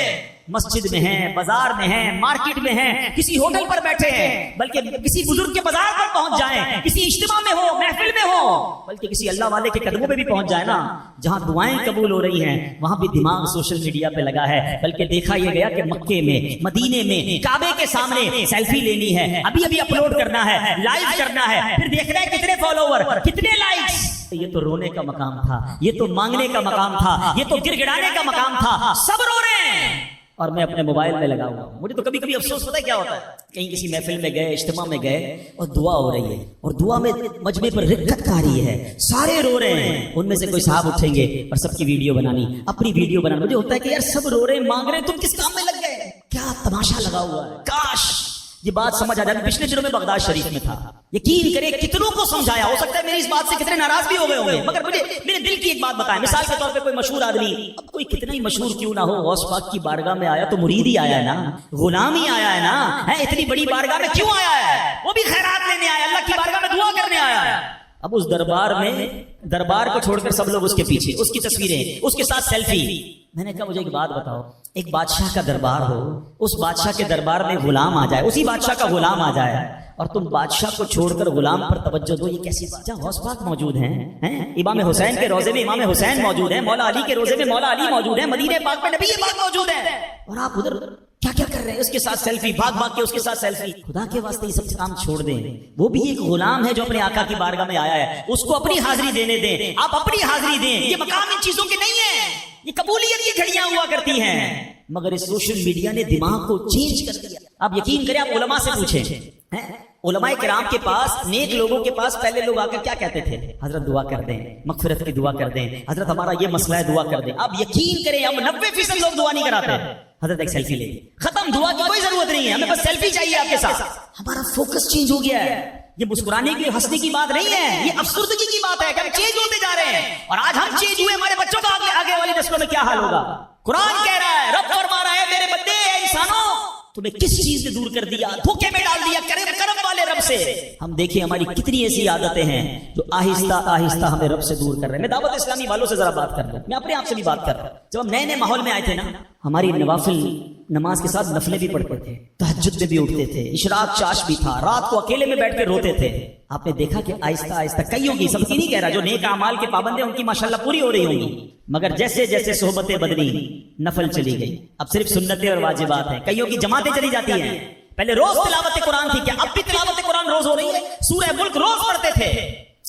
مسجد میں ہیں، بازار میں ہیں، مارکیٹ میں ہیں، کسی ہوٹل پر بیٹھے ہیں، بلکہ کسی بزرگ کے بازار پر پہنچ جائیں، کسی اجتماع میں ہو، محفل میں ہو، بلکہ کسی اللہ والے کے قدموں پہ بھی پہنچ جائے نا، جہاں دعائیں قبول ہو رہی ہیں وہاں بھی دماغ سوشل میڈیا پہ لگا ہے. بلکہ دیکھا یہ گیا کہ مکے میں، مدینے میں، کعبے کے سامنے سیلفی لینی ہے، ابھی ابھی اپلوڈ کرنا ہے، لائیو کرنا ہے، پھر دیکھنا ہے کتنے فالوور، کتنے لائکس. یہ تو رونے کا مقام تھا، یہ تو مانگنے کا مقام تھا، یہ تو گر گڑانے کا مقام تھا. سب رو رہے ہیں اور میں اپنے موبائل میں لگا ہوا ہوں. مجھے تو کبھی کبھی افسوس پتہ ہے کیا ہوتا ہے، کہیں کسی محفل میں گئے، اجتماع میں گئے اور دعا ہو رہی ہے اور دعا میں مجمع پر رکت کاری ہے، سارے رو رہے ہیں، ان میں سے کوئی صاحب اٹھیں گے اور سب کی ویڈیو بنانی، اپنی ویڈیو بنانی. مجھے ہوتا ہے کہ یار سب رو رہے ہیں، مانگ رہے ہیں، تم کس کام میں لگ گئے؟ کیا تماشا لگا ہوا ہے. کاش یہ بات سمجھ آ جائے. پچھلے دنوں میں بغداد شریف میں تھا، یقین کرے کتنوں کو سمجھایا، ہو سکتا ہے میری اس بات سے کتنے ناراض بھی ہو گئے ہوں گے، مگر مجھے میرے دل کی ایک بات بتائیں. مثال کے طور پہ کوئی مشہور آدمی، اب کوئی کتنا ہی مشہور کیوں نہ ہو، غوث پاک کی بارگاہ میں آیا تو مرید ہی آیا ہے نا، غلام ہی آیا ہے نا، اتنی بڑی بارگاہ میں کیوں آیا ہے؟ وہ بھی خیرات لینے آیا، اللہ کی بارگاہ میں دعا کرنے آیا ہے. اب اس دربار کو چھوڑ کر سب لوگ اس کے پیچھے، اس کی تصویریں، اس کے ساتھ سیلفی. میں نے کہا مجھے ایک بات بتاؤ، ایک بادشاہ کا دربار ہو، اس بادشاہ کے دربار میں غلام آ جائے، اسی بادشاہ کا غلام آ جائے، اور تم بادشاہ کو چھوڑ کر غلام پر توجہ دو، یہ کیسی بات؟ جہاں غوث پاک موجود ہیں، امام حسین کے روزے میں امام حسین موجود ہیں، مولا علی کے روزے میں مولا علی موجود ہیں، مدینے پاک میں نبی پاک موجود ہیں، اور آپ ادھر کیا کیا کر رہے ہیں؟ اس کے ساتھ سیلفی، بھاگ بھاگ کے اس کے ساتھ سیلفی. خدا کے واسطے یہ سب کام چھوڑ دیں. وہ بھی ایک غلام ہے جو اپنے آقا کی بارگاہ میں آیا ہے، اس کو اپنی حاضری دینے دیں. آپ اپنی حاضری دیں. یہ مقام ان چیزوں کے نہیں ہے، یہ قبولیت کی گھڑیاں ہوا کرتی ہیں. مگر اس سوشل میڈیا نے دماغ کو چینج کر دیا. آپ یقین کریں، آپ علماء سے پوچھیں، علماء کرام کے پاس، نیک لوگوں کے پاس پہلے لوگ آ کر کیا کہتے تھے؟ حضرت دعا کر دیں، مغفرت کی دعا کر دیں، حضرت ہمارا یہ مسئلہ ہے دعا کر دیں. آپ یقین کریں ہم 90% لوگ دعا نہیں کراتے. حضرت ایک سیلفی لے، ختم، دعا کی کوئی ضرورت نہیں ہے، ہمیں بس سیلفی چاہیے آپ کے ساتھ. ہمارا فوکس چینج ہو گیا ہے. یہ مسکرانے کی، ہنسنے کی بات نہیں ہے، یہ افسردگی کی بات ہے کہ ہم چینج ہوتے جا رہے ہیں. اور آج ہم چینج ہوئے، ہمارے بچوں کا آگے والی نسلوں میں کیا حال ہوگا؟ قرآن کہہ رہا ہے، رب فرما رہا ہے، میرے بندے، انسانوں، تمہیں کس چیز نے دور کر دیا؟ دھوکے میں ڈال دیا کرم والے رب سے. ہم دیکھیں ہماری کتنی ایسی عادتیں ہیں جو آہستہ آہستہ ہمیں رب سے دور کر رہے ہیں. میں دعوت اسلامی والوں سے ذرا بات کر رہا ہوں، میں اپنے آپ سے بھی بات کر رہا ہوں. جب ہم نئے نئے ماحول میں آئے تھے نا، ہماری نوافل نماز کے ساتھ نفلیں بھی پڑھتے تھے، تہجد میں بھی اٹھتے تھے، اشراق چاش بھی تھا، رات کو اکیلے میں بیٹھ کے روتے تھے. آپ نے دیکھا کہ آہستہ آہستہ کئیوں کی، سب کی نہیں کہہ رہا، جو نیک اعمال کے پابند ہیں ان کی ماشاءاللہ پوری ہو رہی ہوں گی. مگر جیسے جیسے صحبتیں بدلی، نفل چلی گئی، اب صرف سنتیں اور واجبات ہیں. کئیوں کی جماعتیں چلی جاتی ہیں. پہلے روز تلاوت قرآن تھی، کیا اب بھی تلاوت قرآن روز ہو رہی ہے؟ سورہ ملک روز پڑھتے تھے.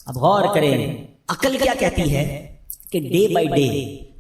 اب غور کریں، عقل کیا کہتی ہے کہ ڈے بائی ڈے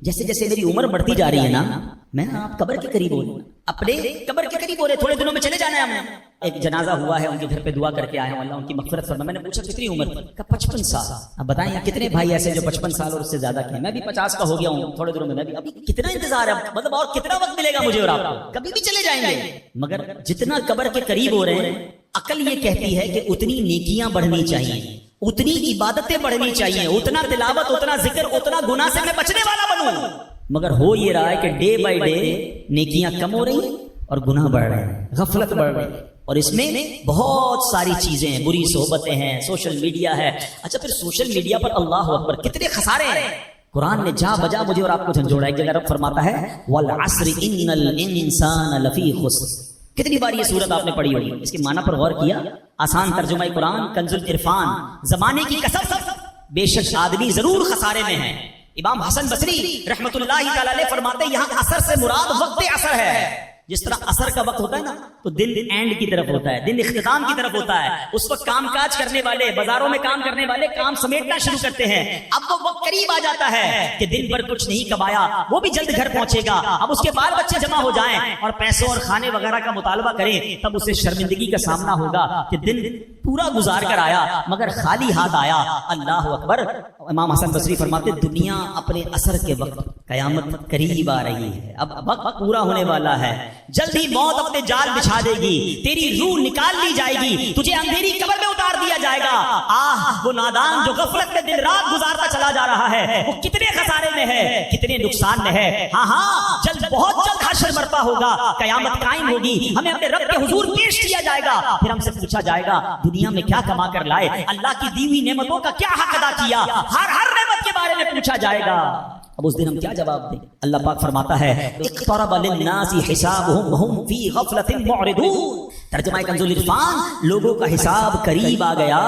جیسے جیسے میری عمر بڑھتی جا رہی ہے نا، میں آپ قبر کے قریب ہو رہے ہیں، اپنے قبر کے قریب ہو رہے، تھوڑے دنوں میں چلے جانا ہے ہمیں. ایک جنازہ ہوا ہے، ان کے گھر پہ دعا کر کے آئے ہوں، اللہ ان کی مغفرت فرمائے. میں نے پوچھا کتنی عمر تھی؟ کہا 55 سال. اب بتائیں کتنے بھائی ایسے جو 55 سال اور اس سے زیادہ کے ہیں؟ میں بھی 50 کا ہو گیا ہوں تھوڑے دنوں میں بھی. ابھی کتنا انتظار ہے، مطلب اور کتنا وقت ملے گا مجھے اور آپ کو؟ کبھی بھی چلے جائیں گے. مگر جتنا قبر کے قریب ہو رہے ہیں، عقل یہ کہتی ہے کہ اتنی نیکیاں بڑھنی چاہیے، اتنی عبادتیں بڑھنی چاہیے، اتنا تلاوت، اتنا ذکر، اتنا گناہ سے میں بچنے والا بنوں، مگر ہو یہ رہا ہے کہ ڈے بائی ڈے نیکیاں کم ہو رہی ہیں اور گناہ بڑھ رہے ہیں، غفلت بڑھ رہی ہے، اور اس میں بہت ساری چیزیں ہیں، بری صحبتیں ہیں، سوشل میڈیا ہے۔ اچھا پھر سوشل میڈیا پر اللہ اکبر کتنے خسارے ہیں۔ قرآن نے جا بجا مجھے اور آپ کو جھنجھوڑا، ایک جگہ رب فرماتا ہے والعصر ان الانسان لفی خسر۔ کتنی بار یہ سورت آپ نے پڑھی ہوگی، اس کے معنی پر غور کیا؟ آسان ترجمہ قرآن کنز العرفان، زمانے کی قسم بے شک آدمی ضرور خسارے میں ہے۔ امام حسن بصری رحمت اللہ تعالی علیہ فرماتے ہیں یہاں اثر سے مراد وقت اثر ہے۔ جس طرح اثر کا وقت ہوتا ہے نا تو دن اینڈ کی طرف ہوتا ہے، دن اختتام کی طرف ہوتا ہے، اس وقت کام کاج کرنے والے، بازاروں میں کام کرنے والے کام سمیٹنا شروع کرتے ہیں۔ اب وہ وقت قریب آ جاتا ہے کہ دن بھر کچھ نہیں کمایا، وہ بھی جلد گھر پہنچے گا، اب اس کے بال بچے جمع ہو جائیں اور پیسوں اور کھانے وغیرہ کا مطالبہ کریں، تب اسے شرمندگی کا سامنا ہوگا کہ دن پورا گزار کر آیا مگر خالی ہاتھ آیا۔ اللہ اکبر۔ امام حسن بصری فرماتے دنیا اپنے اثر کے وقت، قیامت قریب آ رہی ہے، اب وقت پورا ہونے والا ہے، جلد ہی موت اپنے جال بچھا دے گی، تیری روح نکال لی جائے گی، تجھے اندھیری قبر میں اتار دیا جائے گا۔ آہ وہ نادان جو غفلت میں دن رات گزارتا چلا جا رہا ہے، وہ کتنے خسارے میں ہے، کتنے نقصان میں ہے۔ ہاں ہاں جلد، بہت جلد حشر برپا ہوگا، قیامت قائم ہوگی، ہمیں اپنے رب کے حضور پیش کیا جائے گا، پھر ہم سے پوچھا جائے گا دنیا میں کیا کما کر لائے، اللہ کی دی ہوئی نعمتوں کا کیا حق ادا کیا، ہر نعمت کے بارے میں پوچھا جائے گا۔ اب اس دن ہم کیا جواب دیں؟ اللہ پاک فرماتا ہے اقترب للناس حسابهم وهم في غفلة معرضون۔ ترجمہ کنز العرفان، لوگوں کا حساب قریب آ گیا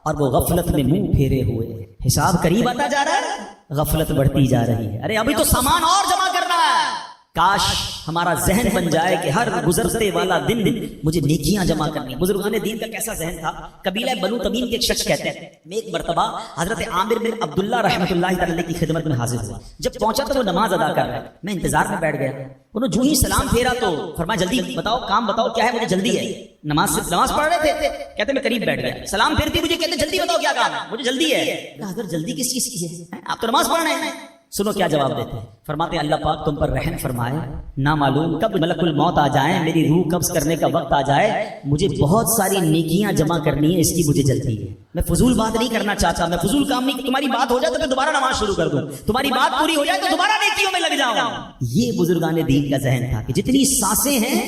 اور وہ غفلت میں منہ پھیرے ہوئے۔ حساب قریب آتا جا رہا ہے، غفلت بڑھتی جا رہی ہے۔ ارے ابھی تو سامان اور جمع کرنا ہے۔ کاش ہمارا ذہن بن جائے کہ ہر گزرتے والا دن مجھے نیکیاں جمع کرنی۔ بزرگان دین کا کیسا ذہن تھا؟ قبیلہ بنو تمیم کے ایک شخص کہتے ہیں میں ایک مرتبہ حضرت عامر بن عبداللہ رحمۃ اللہ تعالی کی خدمت میں حاضر ہوا۔ جب پہنچا تو وہ نماز ادا کر رہا ہے، میں انتظار میں بیٹھ گیا۔ انہوں جو ہی سلام پھیرا تو فرمایا جلدی بتاؤ، کام بتاؤ کیا ہے، مجھے جلدی ہے۔ نماز پڑھ رہے تھے، کہتے میں قریب بیٹھ گیا، سلام پھیرتی مجھے کہتے جلدی بتاؤ کیا کام ہے، مجھے جلدی ہے۔ حضرت جلدی کس چیز کی ہے، آپ تو نماز پڑھ رہے ہیں۔ سنو کیا جواب دیتے ہیں، فرماتے ہیں اللہ پاک تم پر رحم فرمائے، نہ معلوم کب ملک الموت آ جائیں، میری روح قبض کرنے کا وقت آ جائے، مجھے بہت ساری نیکیاں جمع کرنی ہے، اس کی مجھے جلدی ہے۔ میں فضول بات نہیں کرنا چاہتا، میں فضول کام نہیں، تمہاری بات ہو جائے تو میں دوبارہ نماز شروع کر دوں، تمہاری بات پوری ہو جائے تو دوبارہ نیکیوں میں لگ جاؤں۔ یہ بزرگان دین کا ذہن تھا کہ جتنی سانسیں ہیں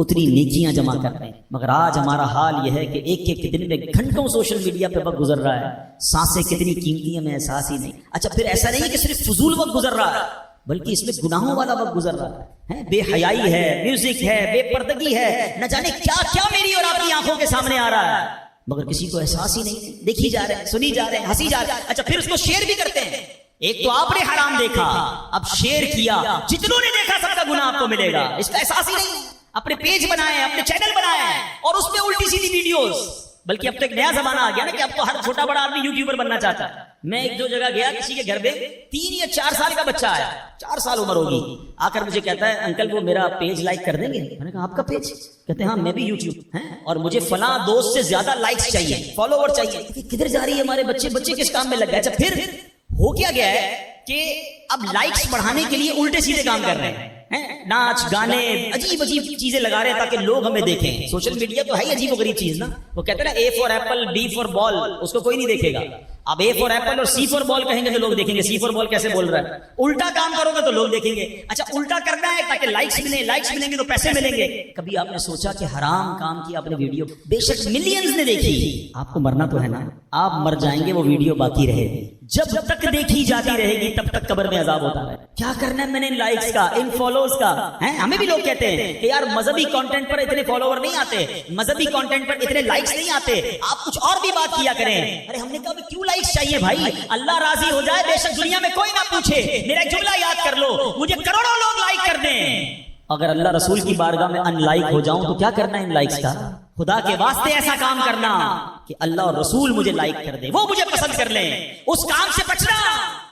اتنی نیکیاں جمع کر رہے ہیں، مگر آج ہمارا حال یہ ہے کہ ایک ایک دن میں گھنٹوں سوشل میڈیا پہ وقت گزر رہا ہے، سانسیں کتنی قیمتی ہیں ہمیں احساس ہی نہیں۔ اچھا پھر ایسا نہیں کہ صرف فضول وقت گزر رہا ہے، بلکہ اس میں گناہوں والا وقت گزر رہا ہے، بے حیائی ہے، میوزک ہے، بے پردگی ہے، نہ جانے کیا کیا میری اور آپ کی آنکھوں کے سامنے آ رہا ہے، مگر کسی کو احساس ہی نہیں، دیکھی جا رہے ہیں، سنی جا رہے ہیں، ہنسی جا رہے ہیں۔ اچھا پھر اس کو شیئر بھی کرتے ہیں۔ ایک تو آپ نے حرام دیکھا، اب شیئر کیا، جتنوں نے دیکھا سب کا گناہ آپ کو ملے گا، اس کا احساس ہی نہیں۔ اپنے پیج بنائے، اپنے چینل بنائے اور اس پہ الٹی سیدھی ویڈیوز، بلکہ اب تو ایک نیا زمانہ آ گیا نا کہ اب تو ہر چھوٹا بڑا آدمی یوٹیوبر بننا چاہتا ہے۔ میں ایک دو جگہ گیا، کسی کے گھر میں 3 یا 4 سال کا بچہ آیا، 4 سال عمر ہوگی، آ کر مجھے کہتا ہے انکل وہ میرا پیج لائک کر دیں گے؟ میں نے کہا آپ کا پیج؟ کہتے ہیں ہاں میں بھی یوٹیوب ہیں اور مجھے فلاں دوست سے زیادہ لائکس چاہیے، فالوور چاہیے۔ کدھر جا رہی ہے ہمارے بچے کس کام میں لگ گئے؟ اچھا پھر ہو کیا گیا ہے کہ اب لائکس بڑھانے کے لیے الٹے سیدھے کام کر رہے ہیں، ناچ گانے عجیب چیزیں لگا رہے ہیں تاکہ لوگ ہمیں دیکھیں۔ سوشل میڈیا تو ہے ہی عجیب و غریب چیز نا، وہ کہتے ہیں نا اے فار ایپل بی فار بال، اس کو کوئی نہیں دیکھے گا۔ اب اے فار ایپل اور سی فار بال کہیں گے تو لوگ دیکھیں گے، سی فار بال کیسے بول رہا ہے، الٹا کام کرو گے تو لوگ دیکھیں گے۔ اچھا الٹا کرنا ہے تاکہ لائکس ملیں گے تو پیسے ملیں گے۔ کبھی آپ نے سوچا کہ حرام کام کی آپ نے ویڈیو بے شک ملینز نے دیکھی، آپ کو مرنا تو ہے نا، آپ مر جائیں گے، وہ ویڈیو باقی رہے گی، جب تک دیکھی جاتی رہے گی تب تک قبر میں عذاب ہوتا ہے۔ کیا کرنا ہے میں نے ان لائکس کا، ان فالوز کا؟ ہمیں بھی لوگ کہتے ہیں کہ یار مذہبی کنٹینٹ پر اتنے فالوور نہیں آتے، مذہبی کنٹینٹ پر اتنے لائکس نہیں آتے، آپ کچھ اور بھی بات کیا کریں۔ ارے ہم نے کہا کیوں لائکس چاہیے بھائی، اللہ راضی ہو جائے، بے شک دنیا میں کوئی نہ پوچھے، میرا جملہ یاد کر لو، مجھے کروڑوں لوگ لائک کر دیں، اگر اللہ رسول کی بارگاہ میں ان لائک ہو جاؤں تو کیا کرنا ہے ان لائکس کا؟ خدا کے واسطے ایسا کام کرنا کہ اللہ اور رسول مجھے لائک کر دے، وہ مجھے پسند کر لیں، اس کام سے بچنا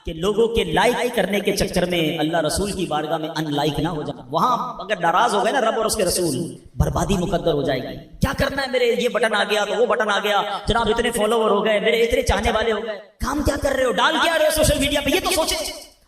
کہ لوگوں کے لائک کرنے کے چکر میں اللہ رسول کی بارگاہ میں ان لائک نہ ہو جائے، وہاں اگر ناراض ہو گئے نا رب اور اس کے رسول، بربادی مقدر ہو جائے گی۔ کیا کرنا ہے، میرے یہ بٹن آ گیا تو وہ بٹن آ گیا، جناب اتنے فالوور ہو گئے، میرے اتنے چاہنے والے ہو گئے، کام کیا کر رہے ہو، ڈال کیا رہے ہو سوشل میڈیا پہ، یہ تو سوچیں۔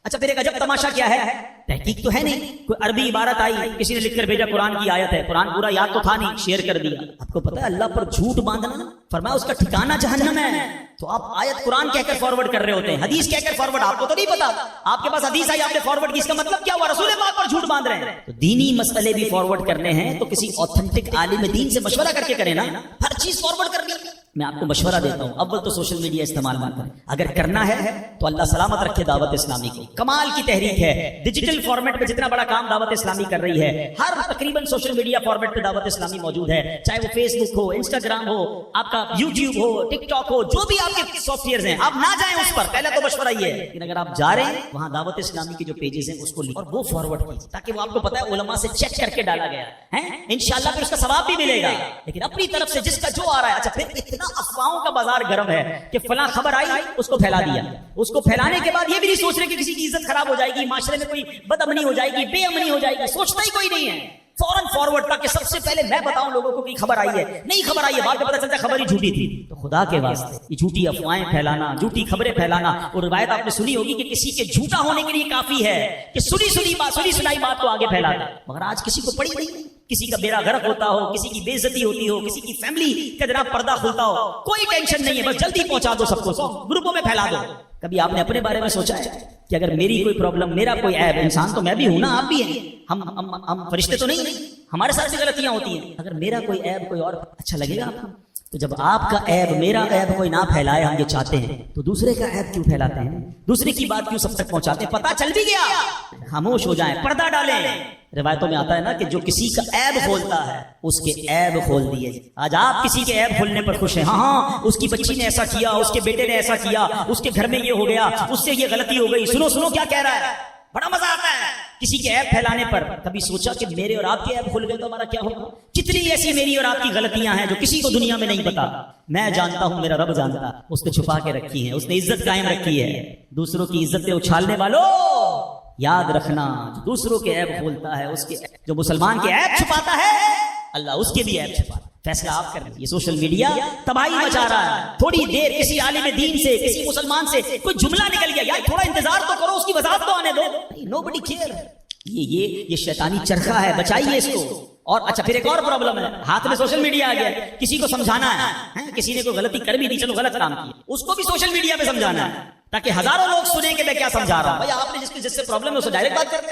اچھا پھر ایک عجب تماشا کیا ہے تحقیق تو ہے نہیں، کوئی عربی عبارت آئی، کسی نے لکھ کر بھیجا قرآن کی آیت ہے، قرآن پورا یاد تو تھا نہیں، شیئر کر دیا۔ آپ کو پتا ہے اللہ پر جھوٹ باندھنا، فرمایا اس کا ٹھکانہ جہنم ہے، تو آپ آیت قرآن کہہ کر فارورڈ کر رہے ہوتے ہیں، حدیث کہہ کر فارورڈ، آپ کو تو نہیں پتا، آپ کے پاس حدیث آئی آپ نے فارورڈ کی، اس کا مطلب کیا ہوا؟ رسول پاک پر جھوٹ باندھ رہے ہیں۔ تو دینی مسئلے بھی فارورڈ کرنے ہیں تو کسی اوتھینٹک عالم دین سے مشورہ کر کے کریں نا، ہر چیز فارورڈ کرنی۔ میں آپ کو مشورہ دیتا ہوں، اول تو سوشل میڈیا استعمال نہ کریں، اگر کرنا ہے تو اللہ سلامت رکھے دعوت اسلامی کو، کمال کی تحریک ہے، ڈیجیٹل فارمیٹ میں جتنا بڑا کام دعوت اسلامی کر رہی ہے، ہر تقریباً سوشل میڈیا فارمیٹ پہ دعوت اسلامی موجود ہے، چاہے وہ فیس بک ہو، انسٹاگرام ہو، آپ کا یوٹیوب ہو، ٹک ٹاک ہو، جو بھی آپ کے سافٹ ویئرز ہیں، آپ نہ جائیں اس پر، پہلا تو مشورہ یہ ہے، لیکن اگر آپ جا رہے ہیں وہاں دعوت اسلامی کے جو پیجز ہیں اس کو اور وہ فارورڈ کیجیے تاکہ وہ آپ کو پتا ہے علماء سے چیک کر کے ڈالا گیا ہے، انشاءاللہ پھر اس کا ثواب بھی ملے گا۔ لیکن اپنی طرف سے جس کا جو آ رہا ہے، اچھا پھر اتنا افواہوں کا بازار گرم ہے کہ فلاں خبر آئی اس کو پھیلا دیا، اس کو پھیلانے کے بعد یہ بھی نہیں سوچ رہے کہ کسی کی عزت خراب ہو جائے گی، معاشرے میں کوئی بد امنی ہو جائے گی، بے امنی ہو جائے گی، سوچتا ہی کوئی نہیں ہے، فوراً فارورڈ تاکہ سب سے پہلے میں بتاؤں لوگوں کو کہ خبر آئی ہے، نہیں خبر آئی ہے، بعد میں پتہ چلتا ہے خبر ہی جھوٹی تھی۔ تو خدا کے واسطے یہ جھوٹی افواہیں پھیلانا، جھوٹی خبریں پھیلانا، اور روایت آپ نے سنی ہوگی کہ کسی کے جھوٹا ہونے کے لیے کافی ہے کہ سنی سنائی بات کو آگے پھیلا دے، مگر آج کسی کو پڑی نہیں، کسی کا بیڑا غرق ہوتا ہو، کسی کی بے عزتی ہوتی ہو، کسی کی فیملی کا جناب پردہ کھلتا ہو، کوئی ٹینشن نہیں ہے، بس جلدی پہنچا دو سب کو، گروپوں میں پھیلا دو۔ کبھی آپ نے اپنے بارے میں سوچا ہے کہ اگر میری کوئی پرابلم، میرا کوئی عیب، انسان تو میں بھی ہوں نا، آپ بھی ہیں، ہم فرشتے تو نہیں ہیں، ہمارے ساتھ بھی غلطیاں ہوتی ہیں، اگر میرا کوئی عیب کوئی اور اچھا لگے گا آپ کو؟ تو جب آپ کا عیب، میرا عیب کوئی نہ پھیلائے، ہم یہ چاہتے ہیں، تو دوسرے کا عیب کیوں پھیلاتے ہیں؟ دوسرے کی بات کیوں سب تک پہنچاتے ہیں؟ پتہ چل بھی گیا، خاموش ہو جائیں، پردہ ڈالیں۔ روایتوں میں آتا ہے نا کہ جو کسی کا عیب کھولتا ہے اس کے عیب کھول دیے۔ آج آپ کسی کے عیب کھولنے پر خوش ہیں، ہاں اس کی بچی نے ایسا کیا، اس کے بیٹے نے ایسا کیا، اس کے گھر میں یہ ہو گیا، اس سے یہ غلطی ہو گئی، سنو کیا کہہ رہا ہے، بڑا مزہ آتا ہے کسی کے عیب پھیلانے پر۔ کبھی سوچا کہ میرے اور آپ کے عیب کھل گئے تو ہمارا کیا ہوگا؟ کتنی ایسی میری اور آپ کی غلطیاں ہیں جو کسی کو دنیا میں نہیں پتا، میں جانتا ہوں، میرا رب جانتا، اس نے چھپا کے رکھی ہے، اس نے عزت قائم رکھی ہے۔ دوسروں کی عزتیں اچھالنے والوں یاد رکھنا، جو دوسروں کے عیب کھولتا ہے، اس کے جو مسلمان کے عیب چھپاتا ہے، اللہ اس کے بھی عیب چھپاتا ہے۔ فیصلہ آپ کر لیجیے۔ سوشل میڈیا تباہی مچا رہا ہے، تھوڑی دیر کسی عالم دین سے، کسی مسلمان سے کوئی جملہ نکل گیا، یار تھوڑا انتظار تو کرو، اس کی وضاحت تو آنے دو، نوبڈی کیئر۔ یہ شیطانی چرخہ ہے، بچائیے اس کو۔ اور اچھا پھر ایک اور پرابلم ہے، ہاتھ میں سوشل میڈیا آ گیا، کسی کو سمجھانا ہے، کسی نے کوئی غلطی کر بھی دی، چلو غلط کام کیا، اس کو بھی سوشل میڈیا پہ سمجھانا ہے تاکہ ہزاروں لوگ سنیں کہ میں کیا سمجھا رہا ہوں۔ بھائی آپ نے جس سے پرابلم ہے اس سے ڈائریکٹ بات کرتے ہیں۔